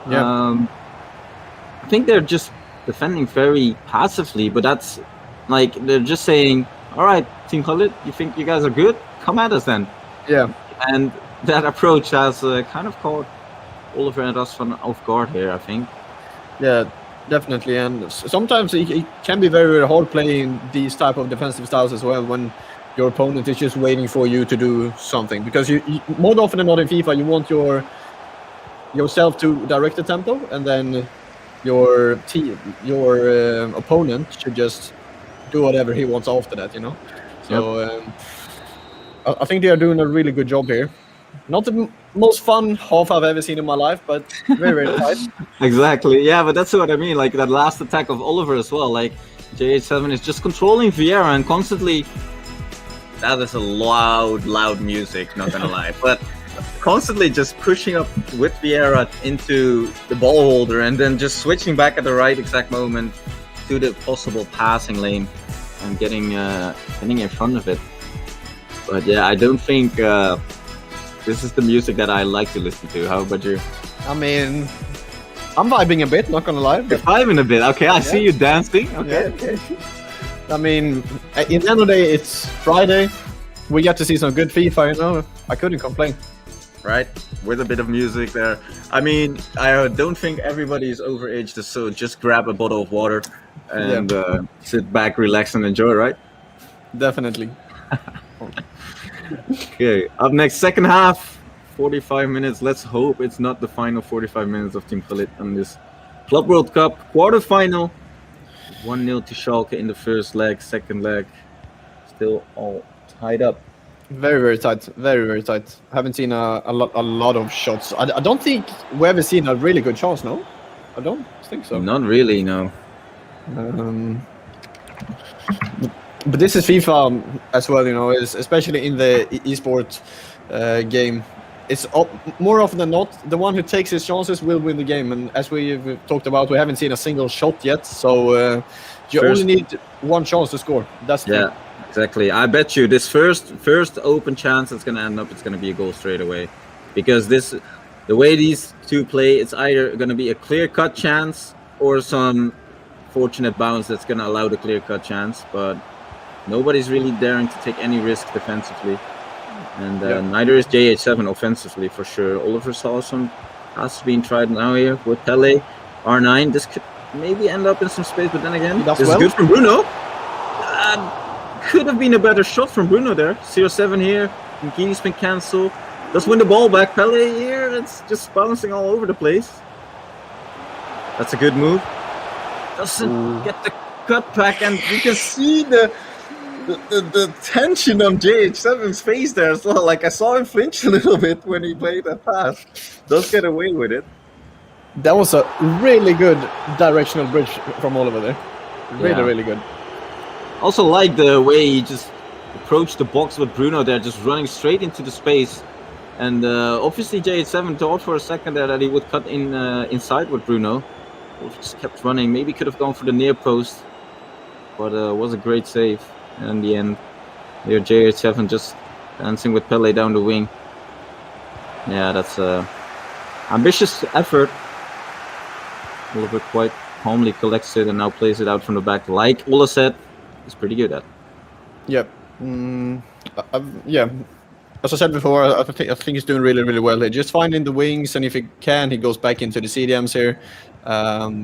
Yeah. I think they're just defending very passively, but that's like they're just saying, all right, Team Gullit, you think you guys are good? Come at us then. Yeah. And that approach has kind of caught Oliver and Razzy off guard here, I think. Yeah, definitely. And sometimes it can be very, very hard playing these type of defensive styles as well when your opponent is just waiting for you to do something. Because you more often than not in FIFA, you want yourself to direct the tempo, and then your opponent should just do whatever he wants after that, you know. So I think they are doing a really good job here. Not the most fun half I've ever seen in my life, but very, very tight. Exactly. Yeah, but that's what I mean. Like that last attack of Oliver as well. Like JH7 is just controlling Vieira and constantly. That is a loud music. Not gonna lie, but constantly just pushing up with Vieira into the ball holder and then just switching back at the right exact moment to the possible passing lane and getting in front of it. But yeah, I don't think this is the music that I like to listen to. How about you? I mean, I'm vibing a bit, not gonna lie. You're vibing a bit. Okay, I see you dancing. Okay. Yeah, okay. I mean, in the end of the day, it's Friday. We get to see some good FIFA, you know. I couldn't complain. Right, with a bit of music there. I mean, I don't think everybody is overaged, so just grab a bottle of water and sit back, relax, and enjoy, right? Definitely. Okay, up next, second half, 45 minutes. Let's hope it's not the final 45 minutes of Team Gullit on this Club World Cup quarterfinal. 1-0 to Schalke in the first leg, second leg, still all tied up. Very, very tight. Very, very tight. Haven't seen a lot of shots. I don't think we ever seen a really good chance, no? I don't think so. Not really, no. But this is FIFA as well, you know, especially in the esports game. It's more often than not, the one who takes his chances will win the game. And as we've talked about, we haven't seen a single shot yet. So you only need one chance to score. That's the thing. Exactly. I bet you this first open chance it's gonna end up, it's gonna be a goal straight away, because the way these two play, it's either gonna be a clear-cut chance or some fortunate bounce that's gonna allow the clear-cut chance. But nobody's really daring to take any risk defensively, and neither is JH7 offensively for sure. Oliver saw some passes being tried now here with Pele, R9. This could maybe end up in some space, but then again, this is good from Bruno. Could have been a better shot from Bruno there. 0-7 here. Gini's been cancelled. Does win the ball back. Pele here. It's just bouncing all over the place. That's a good move. Doesn't get the cut back, and you can see the tension on JH7's face there as well. Like I saw him flinch a little bit when he played that pass. Does get away with it. That was a really good directional bridge from Oliver there. Really, really good. Also like the way he just approached the box with Bruno there, just running straight into the space. And obviously JH7 thought for a second there that he would cut in inside with Bruno. He just kept running. Maybe could have gone for the near post, but was a great save. And in the end, here JH7 just dancing with Pele down the wing. Yeah, that's ambitious effort. Oliver quite calmly collects it and now plays it out from the back. Like Ola said, he's pretty good at. Yep. Yeah. As I said before, I think he's doing really, really well here. Just finding the wings, and if he can, he goes back into the CDMs here.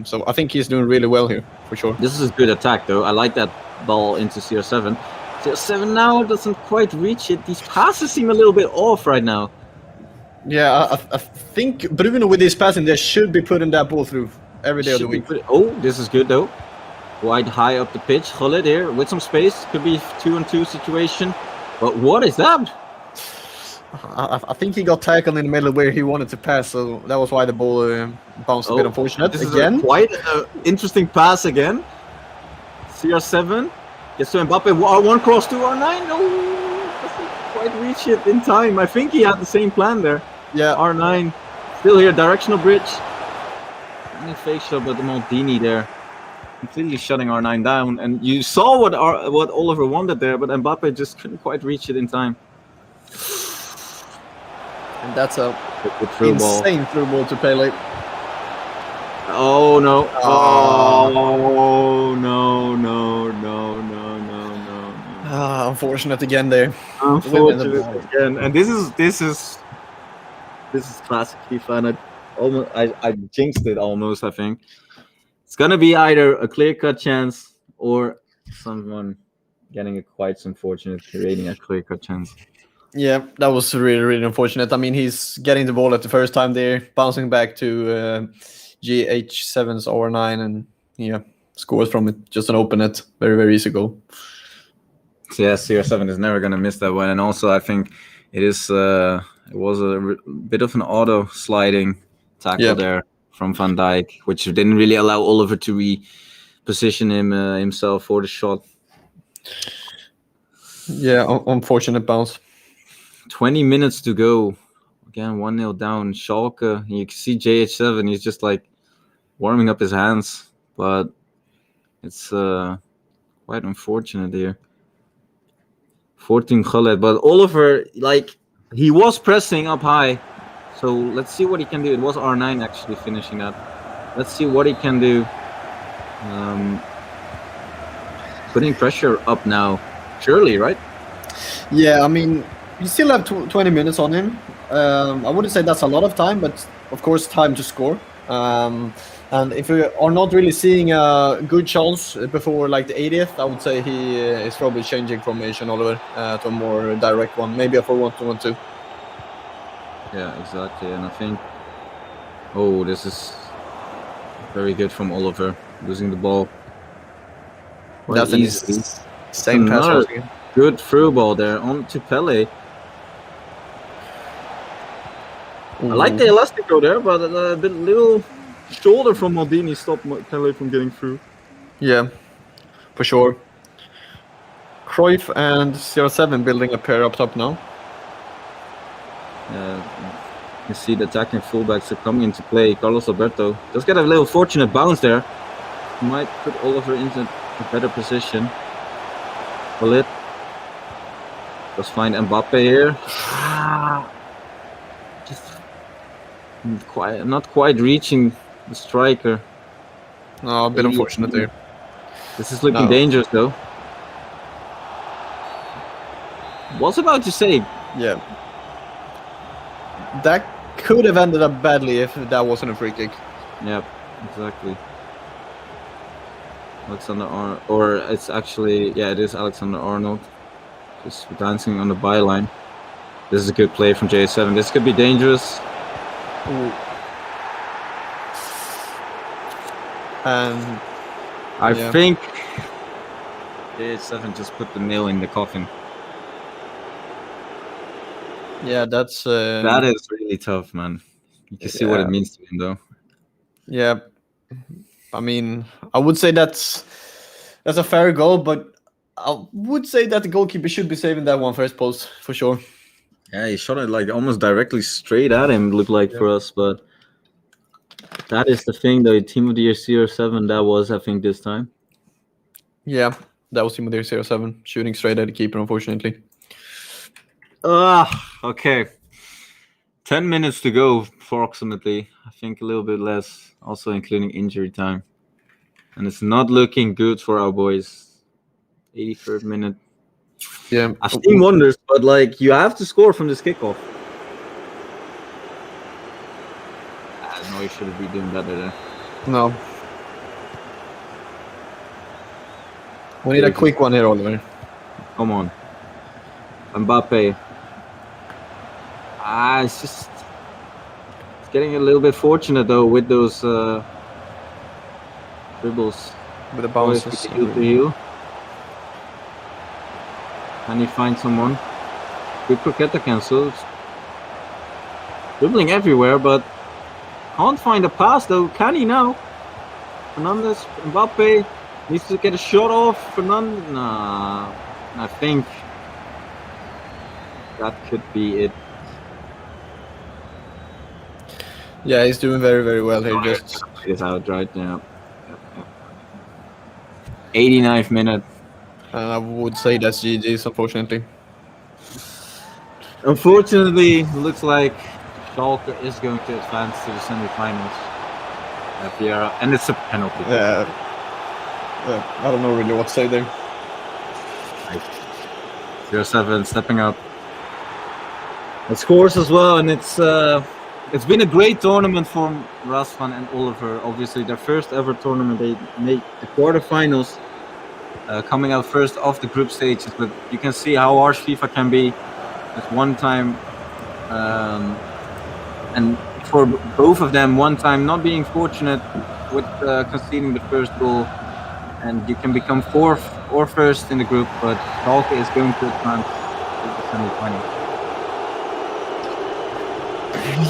So I think he's doing really well here, for sure. This is a good attack, though. I like that ball into CR7. CR7 now doesn't quite reach it. These passes seem a little bit off right now. Yeah, I think Bruno with his passing there should be putting that ball through every day of the week. Oh, this is good, though. Quite high up the pitch. Gullit here with some space. Could be 2-on-2 situation. But what is that? I think he got tackled in the middle where he wanted to pass, so that was why the ball bounced a bit unfortunate. This Again. is quite interesting pass again. CR7 gets to Mbappe. One cross to R9. No, doesn't quite reach it in time. I think he had the same plan there. Yeah. R9 still here, directional bridge. Any fake shot, but the Maldini there, completely shutting R9 down. And you saw what Oliver wanted there, but Mbappe just couldn't quite reach it in time. And that's a through insane through ball to Pele. Oh no! Oh no! Unfortunate again there. Unfortunate again, and this is classic FIFA, and I jinxed it almost. I think it's gonna be either a clear-cut chance or someone getting a quite unfortunate creating a clear-cut chance. Yeah, that was really unfortunate. I mean, he's getting the ball at the first time there, bouncing back to GH7's R9, and scores from it. Just an open net, very easy goal. Yeah, CR7 is never gonna miss that one, and also I think it was a bit of an auto sliding tackle there from Van Dijk, which didn't really allow Oliver to reposition himself for the shot. Yeah, unfortunate bounce. 20 minutes to go. Again, 1-0 down. Schalke. You can see JH7. He's just like warming up his hands, but it's quite unfortunate here. 14 Gullit, but Oliver, like, he was pressing up high. So let's see what he can do. It was R9 actually finishing that. Let's see what he can do. Putting pressure up now. Surely, right? Yeah, I mean, you still have 20 minutes on him. I wouldn't say that's a lot of time, but of course, time to score. And if we are not really seeing a good chance before like the 80th, I would say he is probably changing formation, Oliver, to a more direct one, maybe a 4-1-2-1-2. Yeah, exactly. And I think, this is very good from Oliver, losing the ball. That's an insane pass. Good through ball there on to Pele. I like the elastico there, but a little shoulder from Maldini stopped Pele from getting through. Yeah, for sure. Cruyff and CR7 building a pair up top now. You see the attacking fullbacks are coming into play. Carlos Alberto does get a little fortunate bounce there. Might put Oliver into a better position. Gullit. Let's find Mbappe here. Just not quite reaching the striker. No, a bit unfortunate there. This is looking dangerous though. Was about to say. Yeah. That could have ended up badly if that wasn't a free kick. Yep, exactly. Alexander Arnold, or it's actually, it is Alexander Arnold. Just dancing on the byline. This is a good play from J7. This could be dangerous. Ooh. And I think J7 just put the nail in the coffin. Yeah, that's that is really tough, man. You can see what it means to him, though. Yeah, I mean, I would say that's a fair goal, but I would say that the goalkeeper should be saving that one first post for sure. Yeah, he shot it like almost directly straight at him. Looked like for us, but that is the thing. The Team of the Year CR7 that was, I think, this time. Yeah, that was Team of the Year CR7 shooting straight at the keeper, unfortunately. Okay. 10 minutes to go, approximately. I think a little bit less, also including injury time. And it's not looking good for our boys. 83rd minute. Yeah. I've seen wonders, but like you have to score from this kickoff. I know you should be doing better there. No. We need a quick one here, Oliver. Come on. Mbappe. It's getting a little bit fortunate though with those dribbles. With the bounces. Can he find someone? Good Croqueta cancel. dribbling everywhere, but can't find a pass though. Can he now? Fernandez, Mbappe needs to get a shot off. Fernandez, nah, I think that could be it. Yeah, he's doing very, very well here. Just It's out right now. 89th minute. I would say that's GG's, unfortunately. Unfortunately, looks like Schalke is going to advance to the semi-finals. And it's a penalty. Yeah, I don't know really what to say there. 0-7 stepping up. It scores as well, and it's been a great tournament for Razvan and Oliver. Obviously, their first ever tournament. They made the quarterfinals, coming out first off the group stages. But you can see how harsh FIFA can be. Just one time, and for both of them, one time not being fortunate with conceding the first goal, and you can become fourth or first in the group. But Schalke is going to advance to the semi-finals.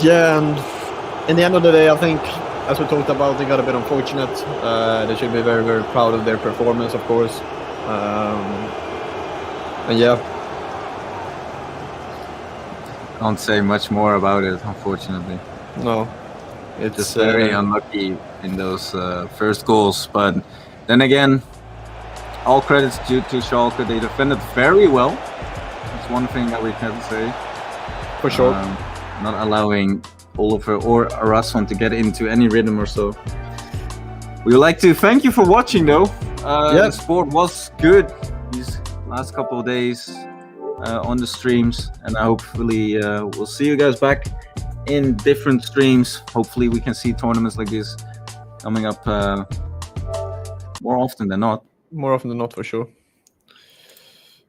Yeah, and in the end of the day, I think, as we talked about, they got a bit unfortunate. They should be very, very proud of their performance, of course. And yeah. Can't say much more about it, unfortunately. No. It's just very unlucky in those first goals. But then again, all credits due to Schalke. They defended very well. That's one thing that we can say. For sure. Not allowing Oliver or Razvan to get into any rhythm or so. We would like to thank you for watching, though. The sport was good these last couple of days on the streams, and hopefully we'll see you guys back in different streams. Hopefully we can see tournaments like this coming up more often than not. More often than not, for sure.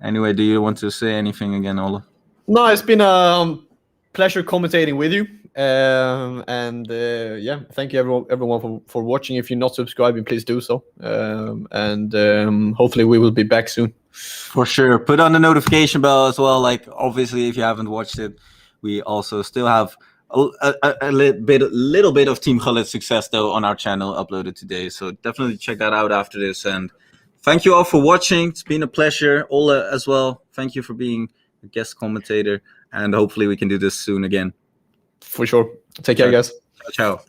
Anyway, do you want to say anything again, Ola? No, it's been a pleasure commentating with you. Yeah, thank you everyone for watching. If you're not subscribing, please do so. Hopefully we will be back soon. For sure. Put on the notification bell as well. Like, obviously, if you haven't watched it, we also still have a little bit of Team Gullit success, though, on our channel uploaded today. So definitely check that out after this. And thank you all for watching. It's been a pleasure. Ola as well. Thank you for being a guest commentator. And hopefully we can do this soon again. For sure. Take care, guys. Ciao.